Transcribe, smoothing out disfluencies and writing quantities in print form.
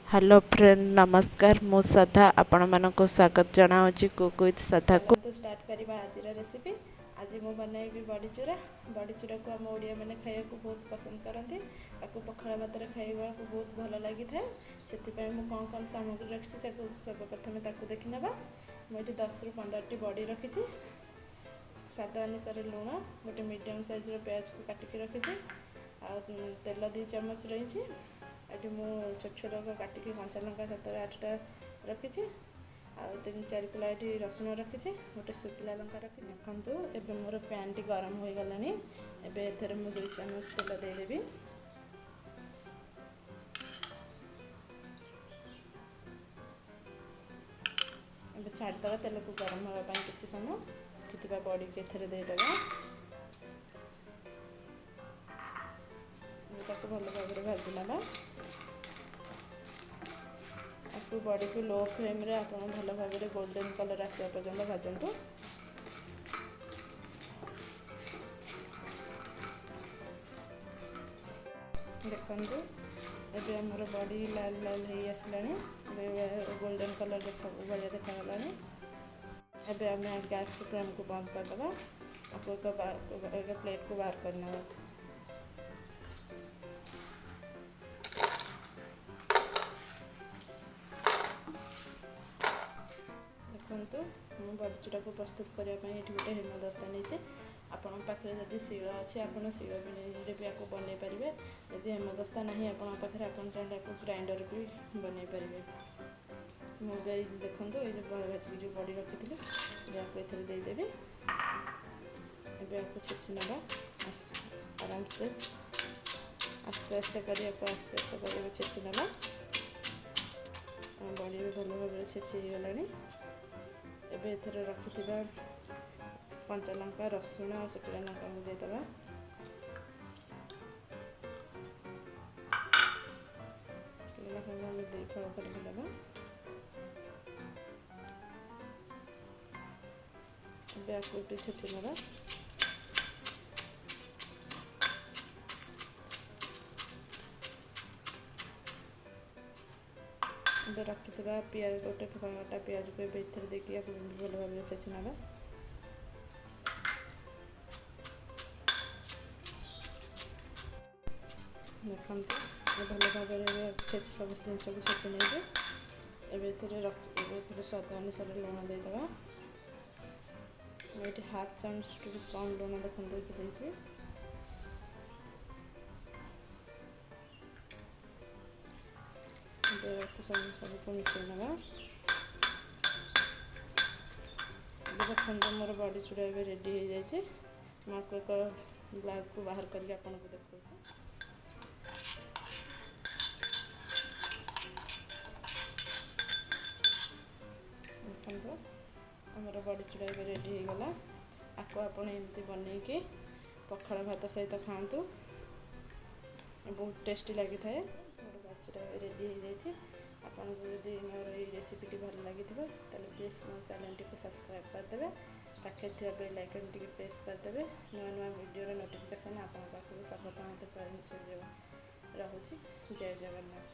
Hello friend नमस्कार मु श्रद्धा आपण मानक स्वागत जनावि कुक विथ श्रद्धा को तो स्टार्ट करवा आज रेसिपी। आज मु बनैबी बड़ीचूरा। बड़ीचूरा को आम ओडिया मैंने खाया बहुत पसंद करती। आपको पखाड़ भात खाइबा को बहुत भल लगी थाए। से मु कौन कौन सामग्री रखी सर्वप्रथम देखी ना। मुझे 10 ରୁ 15टी बड़ी रखी। स्वाद अनुसार लुण गोटे मीडियम साइज प्याज को काटिकी रखी। तेल 2 चम्मच रही। ये मु छोट छोट काटिकी कंचा लंका 7-8टा रखी। आउ 3-4 कुला ये रसुण रखी। गोटे शुखला लंका रखी। देखु एवं मोर पैन टी गरम हो गला। एथर मु 2 चम्मच तेल देदेवी। ए छाड़देवा तेल को गरम होगा किसी समय रखी बड़ी के एथर देदेवा। भल भाव भाजी ना आपको बड़ी को लो फ्लेम रे आप भल भाव गोल्डन कलर आसा पर्यंत भाजतु। देखु एबे हमर बड़ी लाल लाल हो आसला गोल्डन कलर बढ़िया देखा। एबे आम गैस को फ्लेम को बंद करदे। आपको एक प्लेट को बाहर करना। देखु मु बड़ीचूरा को प्रस्तुत करने गोटे हेमदस्ता नहीं। आपण पाखे जदि शिल अच्छे आप शिल भी आपको बनई पारे। यदि हेमदस्ता ना आप चाहिए आपको ग्राइंडर भी बनई पारे। मुझे देखो ये भाजी जो बड़ी रखी थी आपको एथर देदेवी। आपको छेची ना आराम से आस्ते आस्ते कर आस्ते आस्ते कर छेची ना। बड़ी भी भल भाव छेची गला। एबे एथर रखि कंचा लंका रसुण और शुखला लंका को देदेवा। शुखला लंका दे फल करदेवा। एबे आपको छेची ना रखी पियाज गोटे कटा पियाज को एथर देखिए भल भाव छेची ना। देखो भल भाव छेची सब जिन सब छेची नहीं। एथर स्वाद अनुसार लुण देदेवा। ये 1/2 चामच भी कम लुण देखते। सबको मिसई ना। देखो मोर बड़ी चूड़ा रेडी हो जाए। मुझे एक ग्लास को बाहर करके आपको देखो। देखो आमर बड़ी चूड़ा रेडी हो गला। आपको एमती बनईकि पखाड़ भात सहित खातु बहुत टेस्टी लगी थाए। मोर बड़ी चूड़ा रेडी हो जाए। आपको जदि मोर ये रेसिपीटी भल लगी प्लीज मो चैनल को सब्सक्राइब करदे। पाखे थी बेल आइकन टी प्रेस करदे। नुआ नुआ वीडियो नोटिफिकेशन आप पाखक सब पहुँच रही। जय जगन्नाथ।